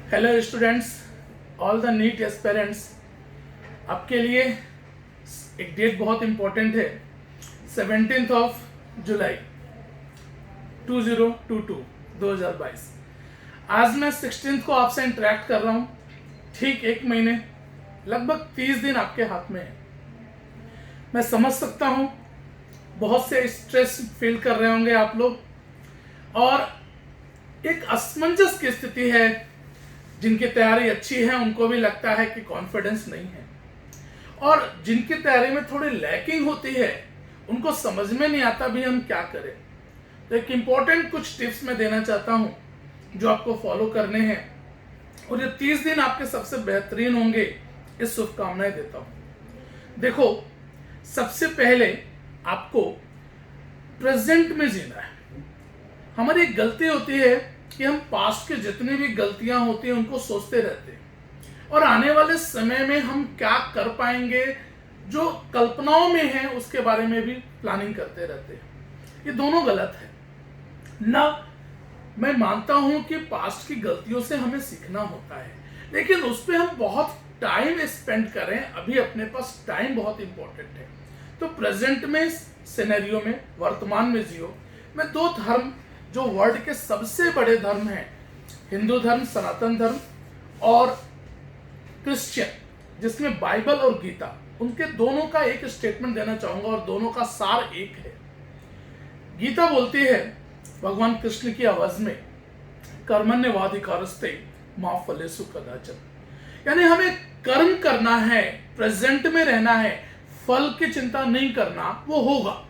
Hello students, all the NEET aspirants. आपके लिए एक डेट बहुत इम्पोर्टेंट है, 17 ऑफ जुलाई 2022। आज मैं 16 को आपसे इंटरेक्ट कर रहा हूँ। ठीक एक महीने, लगभग 30 दिन आपके हाथ में है। मैं समझ सकता हूँ बहुत से स्ट्रेस फील कर रहे होंगे आप लोग, और एक असमंजस की स्थिति है। जिनकी तैयारी अच्छी है उनको भी लगता है कि कॉन्फिडेंस नहीं है, और जिनकी तैयारी में थोड़ी लैकिंग होती है उनको समझ में नहीं आता भी हम क्या करें। तो एक इंपॉर्टेंट कुछ टिप्स मैं देना चाहता हूं जो आपको फॉलो करने हैं, और ये 30 दिन आपके सबसे बेहतरीन होंगे, इस शुभकामनाएं देता हूं। देखो, सबसे पहले आपको प्रेजेंट में जीना है। हमारी एक गलती होती है कि हम पास्ट के जितनी भी गलतियां होती हैं उनको सोचते रहते हैं, और आने वाले समय में हम क्या कर पाएंगे जो कल्पनाओं में है उसके बारे में भी प्लानिंग करते रहते हैं। ये दोनों गलत है ना। मैं मानता हूं कि पास्ट की गलतियों से हमें सीखना होता है, लेकिन उस पर हम बहुत टाइम स्पेंड करें। अभी अपने पास टाइम बहुत इंपॉर्टेंट है, तो प्रेजेंट में सिनेरियो में, वर्तमान में जियो। मैं दो धर्म जो वर्ल्ड के सबसे बड़े धर्म हैं, हिंदू धर्म, सनातन धर्म, और क्रिश्चियन जिसमें बाइबल और गीता, उनके दोनों का एक स्टेटमेंट देना चाहूंगा, और दोनों का सार एक है। गीता बोलती है भगवान कृष्ण की आवाज में, कर्मण्येवाधिकारस्ते मा फलेषु कदाचन। यानी हमें कर्म करना है, प्रेजेंट में रहना है, फल की चिंता नहीं करना, वो होगा।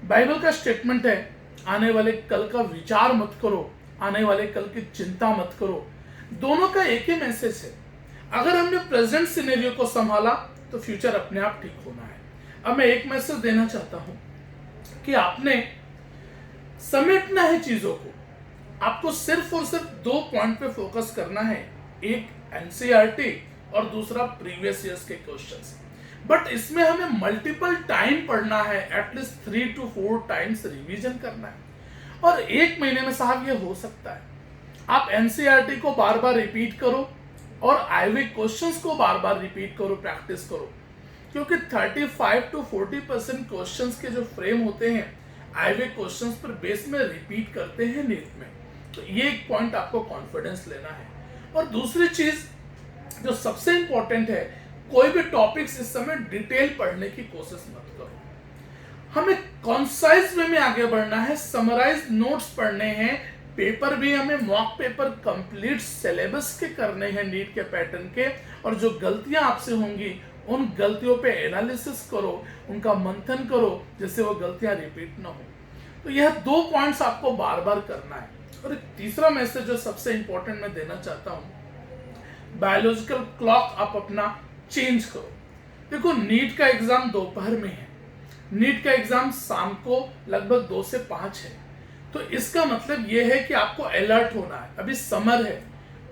बाइबल का स्टेटमेंट है, आने वाले कल का विचार मत करो, आने वाले कल की चिंता मत करो। दोनों का एक ही मैसेज है। अगर हमने प्रेजेंट सिनेरियो को संभाला तो फ्यूचर अपने आप ठीक होना है। अब मैं एक मैसेज देना चाहता हूं कि आपने समेटना है चीजों को। आपको सिर्फ और सिर्फ दो पॉइंट पे फोकस करना है, एक एनसीईआरटी और दूसरा प्रीवियस ईयर्स के क्वेश्चंस। बट इसमें हमें मल्टीपल टाइम पढ़ना है, एटलीस्ट 3 to 4 टाइम्स रिवीजन करना है। और एक महीने में साहब ये हो सकता है। आप एनसीईआरटी को बार बार रिपीट करो और आईवी क्वेश्चंस को बार बार रिपीट करो, प्रैक्टिस करो, क्योंकि 35 to 40% क्वेश्चंस के जो फ्रेम होते हैं आईवी क्वेश्चंस पर बेस में रिपीट करते हैं नीट में। तो ये एक पॉइंट आपको कॉन्फिडेंस लेना है। और दूसरी चीज जो सबसे इंपॉर्टेंट है, कोई भी टॉपिक्स इस समय डिटेल पढ़ने की कोशिश मत करो। हमें कॉन्साइज वे में आगे बढ़ना है, समराइज नोट्स पढ़ने हैं, पेपर भी हमें मॉक पेपर कंप्लीट सिलेबस के करने हैं नीट के पैटर्न के। और जो गलतियां आपसे होंगी उन गलतियों पे एनालिसिस करो, उनका मंथन करो, जिससे वो गलतियां रिपीट ना हो। तो यह दो पॉइंट्स आपको बार बार करना है। और एक तीसरा मैसेज जो सबसे इंपॉर्टेंट मैं देना चाहता हूं, बायोलॉजिकल क्लॉक आप अपना चेंज करो। देखो, नीट का एग्जाम दोपहर में है, नीट का एग्जाम शाम को लगभग 2 से 5 है। तो इसका मतलब यह है कि आपको अलर्ट होना है। अभी समर है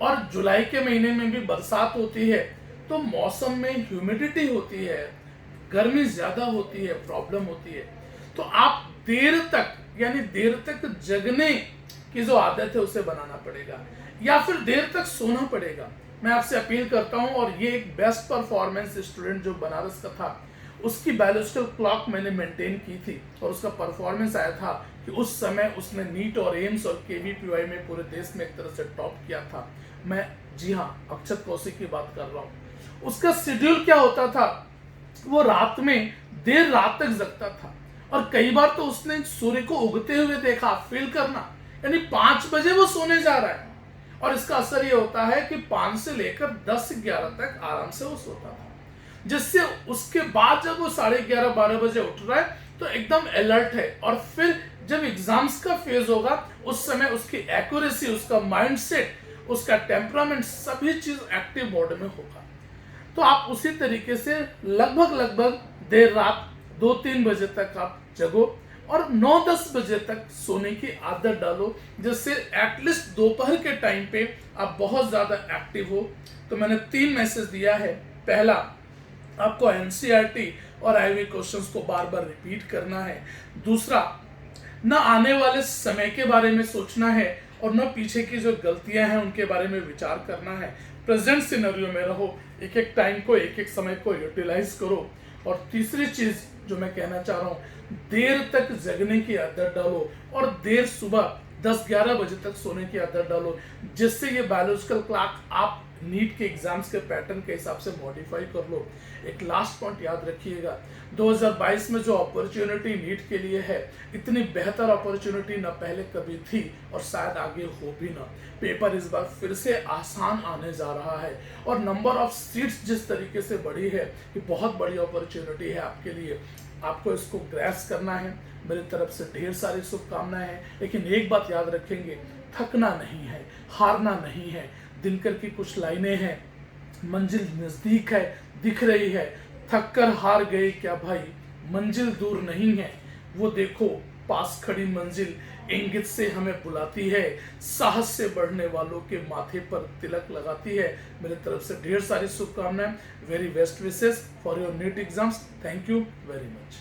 और जुलाई के महीने में भी बरसात होती है, तो मौसम में ह्यूमिडिटी होती है, गर्मी ज्यादा होती है, प्रॉब्लम होती है। तो आप देर तक, यानी देर तक जगने की जो आदत है उसे बनाना पड़ेगा, या फिर देर तक सोना पड़ेगा। मैं आपसे अपील करता हूं, और ये एक बेस्ट परफॉर्मेंस स्टूडेंट जो बनारस का था, उसकी बायोलॉजिकल क्लॉक मैंने मेंटेन की थी, और उसका परफॉर्मेंस आया था कि उस समय उसने नीट और एम्स और केवीपीवाई में पूरे देश में एक तरह से टॉप किया था। मैं, जी हाँ, अक्षत कौशिक की बात कर रहा हूँ। उसका शेड्यूल क्या होता था, वो रात में देर रात तक जगता था, और कई बार तो उसने सूर्य को उगते हुए देखा। फील करना, यानी 5 बजे वो सोने जा रहा है, और इसका असर ये होता है कि 5 से लेकर 10-11 तक आराम से वो सोता था, जिससे उसके बाद जब वो 11:30-12 बजे उठ रहा है तो एकदम अलर्ट है। और फिर जब एग्जाम्स का फेज होगा उस समय उसकी एक्यूरेसी, उसका माइंडसेट, उसका टेम्परामेंट, सभी चीज एक्टिव मोड में होगा। तो आप उसी तरीके से लगभग देर रात 2-3 बजे तक आप जगो, और 9-10 बजे तक सोने की आदत डालो, जिससे एटलीस्ट दोपहर के टाइम पे आप बहुत ज्यादा एक्टिव हो। तो मैंने 3 मैसेज दिया है। पहला, आपको एनसीईआरटी और आईवी क्वेश्चंस को बार बार रिपीट करना है। दूसरा, न आने वाले समय के बारे में सोचना है, और न पीछे की जो गलतियां हैं उनके बारे में विचार करना है। प्रेजेंट सिनेरियो में रहो, एक एक टाइम को, एक एक समय को यूटिलाइज करो। और तीसरी चीज जो मैं कहना चाह रहा हूँ, देर तक जगने की आदत डालो और देर सुबह 10-11 बजे तक सोने की आदत डालो, जिससे ये बायोलॉजिकल क्लॉक आप नीट के एग्जाम्स के पैटर्न के हिसाब से मॉडिफाई कर लो। एक लास्ट पॉइंट याद रखिएगा, 2022 में जो अपॉर्चुनिटी नीट के लिए है, इतनी बेहतर अपॉर्चुनिटी न पहले कभी थी और शायद आगे हो भी ना। पेपर इस बार फिर से आसान आने जा रहा है और नंबर ऑफ सीट्स जिस तरीके से बढ़ी है, ये बहुत बड़ी अपॉर्चुनिटी है आपके लिए। आपको इसको ग्रैस्प करना है। मेरी तरफ से ढेर सारी शुभकामनाएं हैं, लेकिन एक बात याद रखेंगे, थकना नहीं है, हारना नहीं है। दिनकर की कुछ लाइनें हैं, मंजिल नजदीक है, दिख रही है, थक कर हार गए क्या भाई, मंजिल दूर नहीं है, वो देखो पास खड़ी मंजिल इंगित से हमें बुलाती है, साहस से बढ़ने वालों के माथे पर तिलक लगाती है। मेरी तरफ से ढेर सारी शुभकामनाएं। Very best wishes for your NEET exams. Thank you very much.